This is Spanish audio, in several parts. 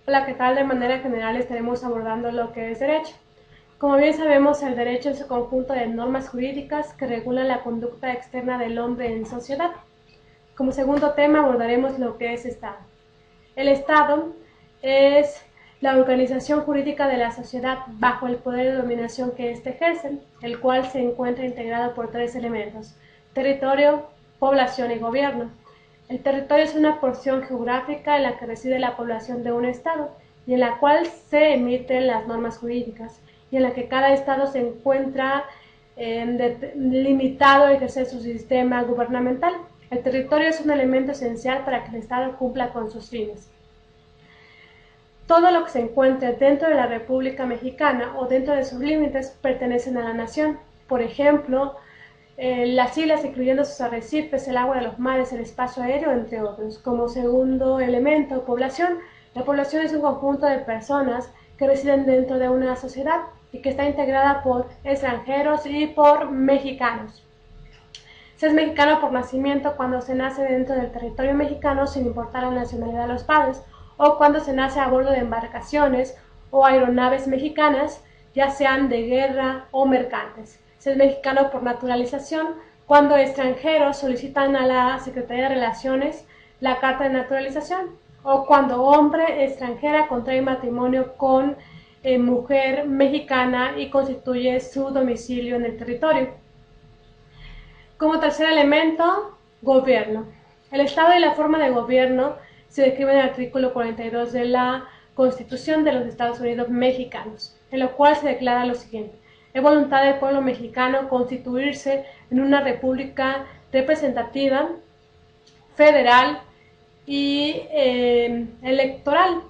Hola, ¿qué tal? De manera general estaremos abordando lo que es derecho. Como bien sabemos, el derecho es un conjunto de normas jurídicas que regulan la conducta externa del hombre en sociedad. Como segundo tema abordaremos lo que es Estado. El Estado es la organización jurídica de la sociedad bajo el poder de dominación que éste ejerce, el cual se encuentra integrado por tres elementos: territorio, población y gobierno. El territorio es una porción geográfica en la que reside la población de un estado y en la cual se emiten las normas jurídicas y en la que cada estado se encuentra limitado a ejercer su sistema gubernamental. El territorio es un elemento esencial para que el estado cumpla con sus fines. Todo lo que se encuentre dentro de la República Mexicana o dentro de sus límites pertenecen a la nación. Por ejemplo, las islas, incluyendo sus arrecifes, el agua de los mares, el espacio aéreo, entre otros. Como segundo elemento, población. La población es un conjunto de personas que residen dentro de una sociedad y que está integrada por extranjeros y por mexicanos. Se es mexicano por nacimiento cuando se nace dentro del territorio mexicano sin importar la nacionalidad de los padres, o cuando se nace a bordo de embarcaciones o aeronaves mexicanas, ya sean de guerra o mercantes. Se es mexicano por naturalización cuando extranjeros solicitan a la Secretaría de Relaciones la carta de naturalización, o cuando hombre extranjera contrae matrimonio con mujer mexicana y constituye su domicilio en el territorio. Como tercer elemento, gobierno. El Estado y la forma de gobierno se describen en el artículo 42 de la Constitución de los Estados Unidos Mexicanos, en lo cual se declara lo siguiente: es voluntad del pueblo mexicano constituirse en una república representativa, federal y electoral,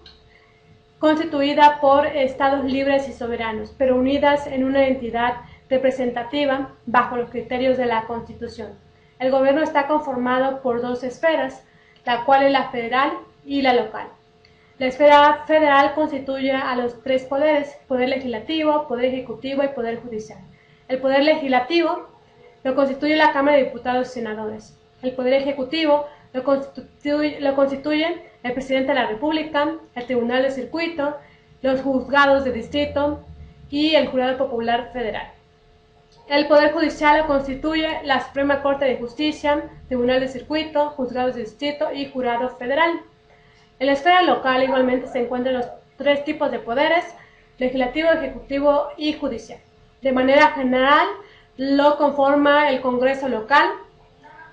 constituida por estados libres y soberanos, pero unidas en una entidad representativa bajo los criterios de la Constitución. El gobierno está conformado por dos esferas, la cual es la federal y la local. La esfera federal constituye a los tres poderes: poder legislativo, poder ejecutivo y poder judicial. El poder legislativo lo constituye la Cámara de Diputados y Senadores. El poder ejecutivo lo constituyen el presidente de la República, el Tribunal de Circuito, los juzgados de distrito y el Jurado Popular Federal. El Poder Judicial lo constituye la Suprema Corte de Justicia, Tribunal de Circuito, Juzgados de Distrito y Jurado Federal. En la esfera local igualmente se encuentran los tres tipos de poderes: legislativo, ejecutivo y judicial. De manera general lo conforma el Congreso local,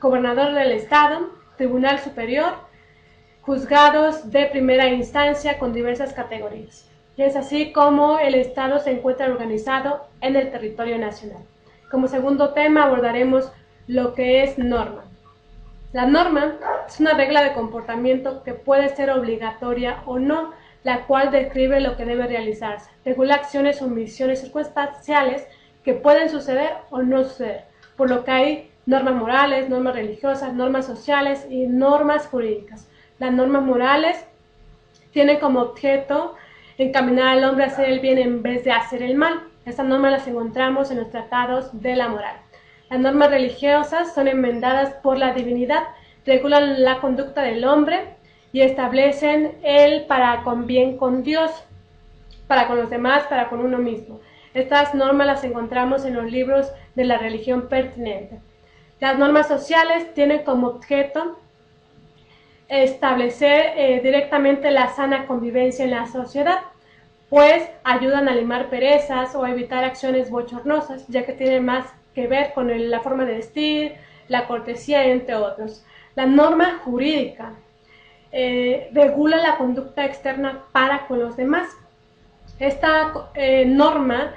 gobernador del estado, Tribunal Superior, juzgados de primera instancia con diversas categorías. Y es así como el estado se encuentra organizado en el territorio nacional. Como segundo tema abordaremos lo que es norma. La norma es una regla de comportamiento que puede ser obligatoria o no, la cual describe lo que debe realizarse. Regula acciones o omisiones circunstanciales que pueden suceder o no suceder, por lo que hay normas morales, normas religiosas, normas sociales y normas jurídicas. Las normas morales tienen como objeto encaminar al hombre a hacer el bien en vez de hacer el mal. Estas normas las encontramos en los tratados de la moral. Las normas religiosas son enmendadas por la divinidad, regulan la conducta del hombre y establecen el para con bien con Dios, para con los demás, para con uno mismo. Estas normas las encontramos en los libros de la religión pertinente. Las normas sociales tienen como objeto establecer directamente la sana convivencia en la sociedad, pues ayudan a limar perezas o a evitar acciones bochornosas, ya que tienen más que ver con la forma de vestir, la cortesía, entre otros. La norma jurídica regula la conducta externa para con los demás. Esta norma,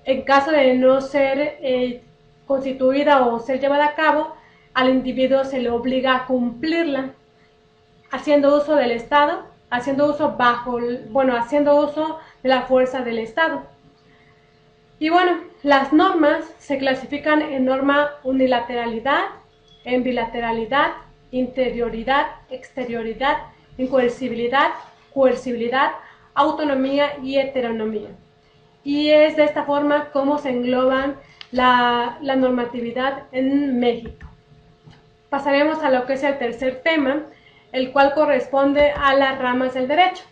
en caso de no ser constituida o ser llevada a cabo, al individuo se le obliga a cumplirla, haciendo uso del Estado, haciendo uso de la fuerza del Estado. Y bueno, las normas se clasifican en norma unilateralidad, en bilateralidad, interioridad, exterioridad, incoercibilidad, coercibilidad, autonomía y heteronomía. Y es de esta forma como se engloban la normatividad en México. Pasaremos a lo que es el tercer tema, el cual corresponde a las ramas del derecho.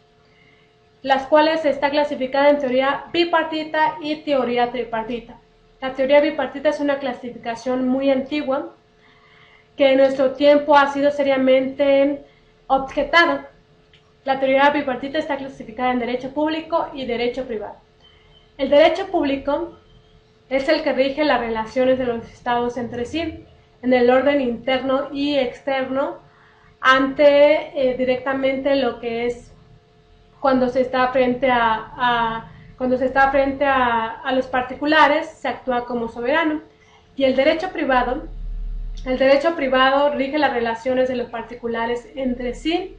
las cuales está clasificada en teoría bipartita y teoría tripartita. La teoría bipartita es una clasificación muy antigua que en nuestro tiempo ha sido seriamente objetada. La teoría bipartita está clasificada en derecho público y derecho privado. El derecho público es el que rige las relaciones de los estados entre sí, en el orden interno y externo, ante directamente lo que es cuando se está frente a los particulares, se actúa como soberano. Y el derecho privado rige las relaciones de los particulares entre sí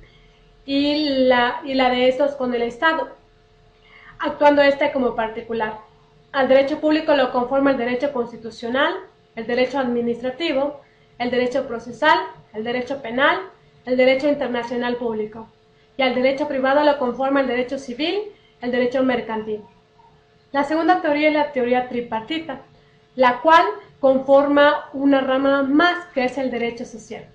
y la de estos con el Estado, actuando como particular. Al derecho público lo conforma el derecho constitucional, el derecho administrativo, el derecho procesal, el derecho penal, el derecho internacional público. Y al derecho privado lo conforma el derecho civil, el derecho mercantil. La segunda teoría es la teoría tripartita, la cual conforma una rama más, que es el derecho social.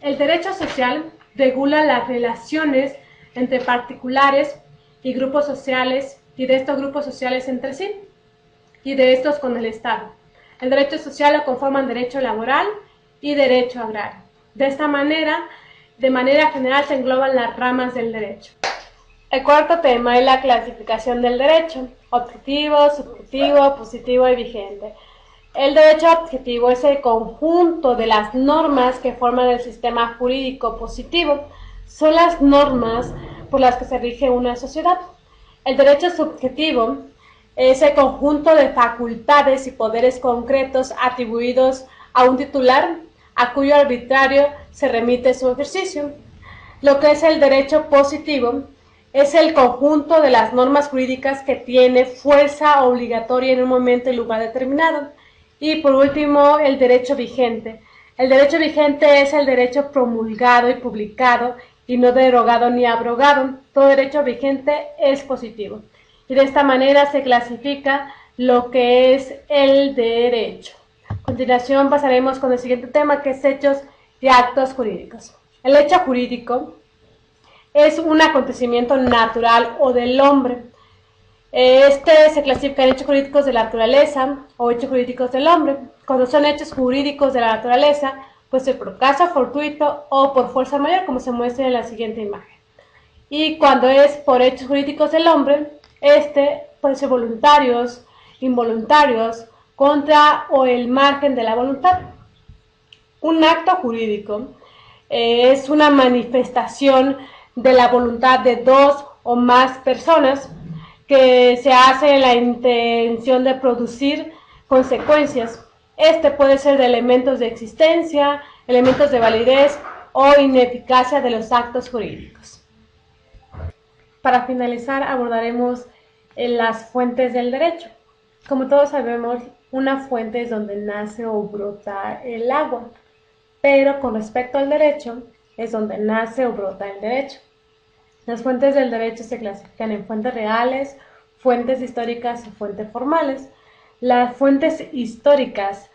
El derecho social regula las relaciones entre particulares y grupos sociales, y de estos grupos sociales entre sí, y de estos con el Estado. El derecho social lo conforman derecho laboral y derecho agrario. De manera general se engloban las ramas del derecho. El cuarto tema es la clasificación del derecho: objetivo, subjetivo, positivo y vigente. El derecho objetivo es el conjunto de las normas que forman el sistema jurídico positivo. Son las normas por las que se rige una sociedad. El derecho subjetivo es el conjunto de facultades y poderes concretos atribuidos a un titular, a cuyo arbitrario se remite su ejercicio. Lo que es el derecho positivo es el conjunto de las normas jurídicas que tiene fuerza obligatoria en un momento y lugar determinado. Y por último, el derecho vigente. El derecho vigente es el derecho promulgado y publicado y no derogado ni abrogado. Todo derecho vigente es positivo. Y de esta manera se clasifica lo que es el derecho. A continuación pasaremos con el siguiente tema, que es hechos y actos jurídicos. El hecho jurídico es un acontecimiento natural o del hombre. Este se clasifica en hechos jurídicos de la naturaleza o hechos jurídicos del hombre. Cuando son hechos jurídicos de la naturaleza, puede ser por caso fortuito o por fuerza mayor, como se muestra en la siguiente imagen. Y cuando es por hechos jurídicos del hombre, puede ser voluntarios, involuntarios, contra o el margen de la voluntad. Un acto jurídico es una manifestación de la voluntad de dos o más personas que se hace en la intención de producir consecuencias. Puede ser de elementos de existencia, elementos de validez o ineficacia de los actos jurídicos. Para finalizar, abordaremos las fuentes del derecho. Como todos sabemos, una fuente es donde nace o brota el agua, pero con respecto al derecho es donde nace o brota el derecho. Las fuentes del derecho se clasifican en fuentes reales, fuentes históricas y fuentes formales. Las fuentes históricas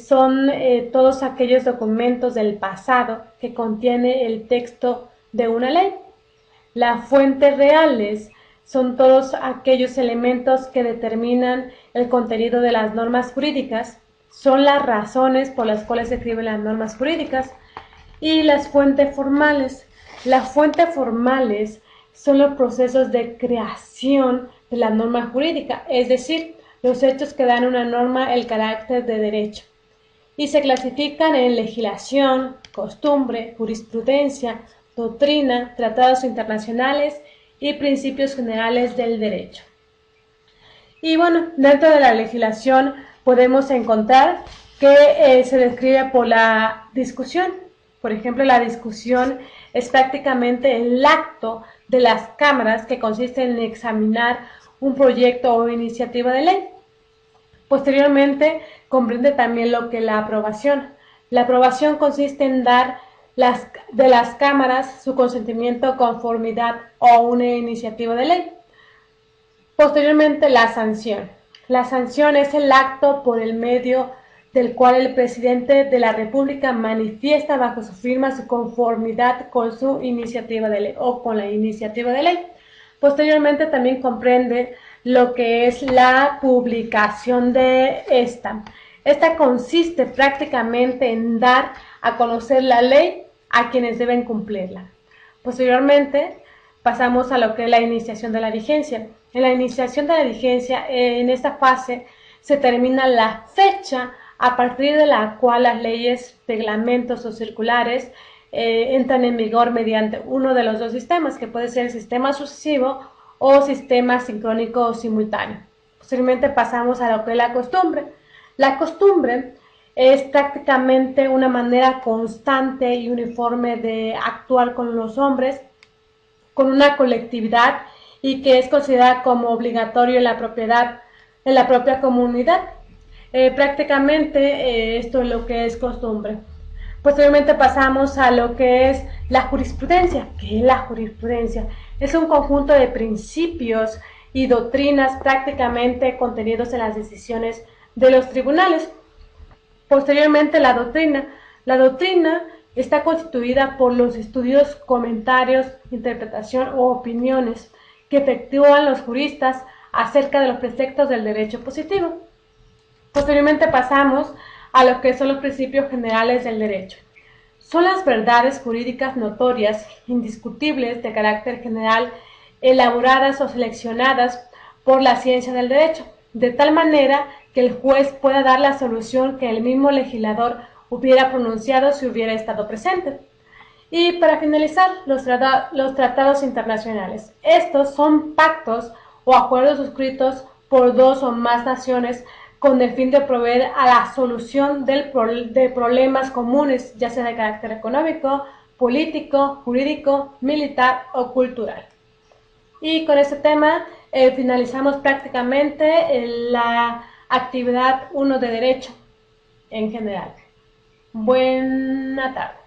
son todos aquellos documentos del pasado que contiene el texto de una ley. Las fuentes reales son todos aquellos elementos que determinan el contenido de las normas jurídicas, son las razones por las cuales se escriben las normas jurídicas. Y las fuentes formales. Las fuentes formales son los procesos de creación de la norma jurídica, es decir, los hechos que dan a una norma el carácter de derecho. Y se clasifican en legislación, costumbre, jurisprudencia, doctrina, tratados internacionales y principios generales del derecho. Y bueno, dentro de la legislación podemos encontrar que se describe por la discusión. Por ejemplo, la discusión es prácticamente el acto de las cámaras que consiste en examinar un proyecto o iniciativa de ley. Posteriormente, comprende también lo que es la aprobación. La aprobación consiste en dar de las cámaras su consentimiento, conformidad o una iniciativa de ley. Posteriormente, la sanción. La sanción es el acto por el medio del cual el presidente de la República manifiesta bajo su firma su conformidad con su iniciativa de ley o con la iniciativa de ley. Posteriormente también comprende lo que es la publicación de esta. Esta consiste prácticamente en dar a conocer la ley a quienes deben cumplirla. Posteriormente pasamos a lo que es la iniciación de la vigencia. En la iniciación de la vigencia, en esta fase, se determina la fecha a partir de la cual las leyes, reglamentos o circulares entran en vigor mediante uno de los dos sistemas, que puede ser el sistema sucesivo o sistema sincrónico o simultáneo. Posteriormente pasamos a lo que es la costumbre. La costumbre es prácticamente una manera constante y uniforme de actuar con los hombres, con una colectividad y que es considerada como obligatorio en la propia comunidad. Prácticamente esto es lo que es costumbre. Posteriormente pasamos a lo que es la jurisprudencia. ¿Qué es la jurisprudencia? Es un conjunto de principios y doctrinas prácticamente contenidos en las decisiones de los tribunales. Posteriormente la doctrina. La doctrina está constituida por los estudios, comentarios, interpretación o opiniones que efectúan los juristas acerca de los preceptos del derecho positivo. Posteriormente pasamos a lo que son los principios generales del derecho. Son las verdades jurídicas notorias, indiscutibles, de carácter general, elaboradas o seleccionadas por la ciencia del derecho, de tal manera que el juez pueda dar la solución que el mismo legislador hubiera pronunciado si hubiera estado presente. Y para finalizar, los tratados internacionales. Estos son pactos o acuerdos suscritos por dos o más naciones con el fin de proveer a la solución de problemas comunes, ya sea de carácter económico, político, jurídico, militar o cultural. Y con este tema finalizamos prácticamente la actividad 1 de Derecho en general. Buena tarde.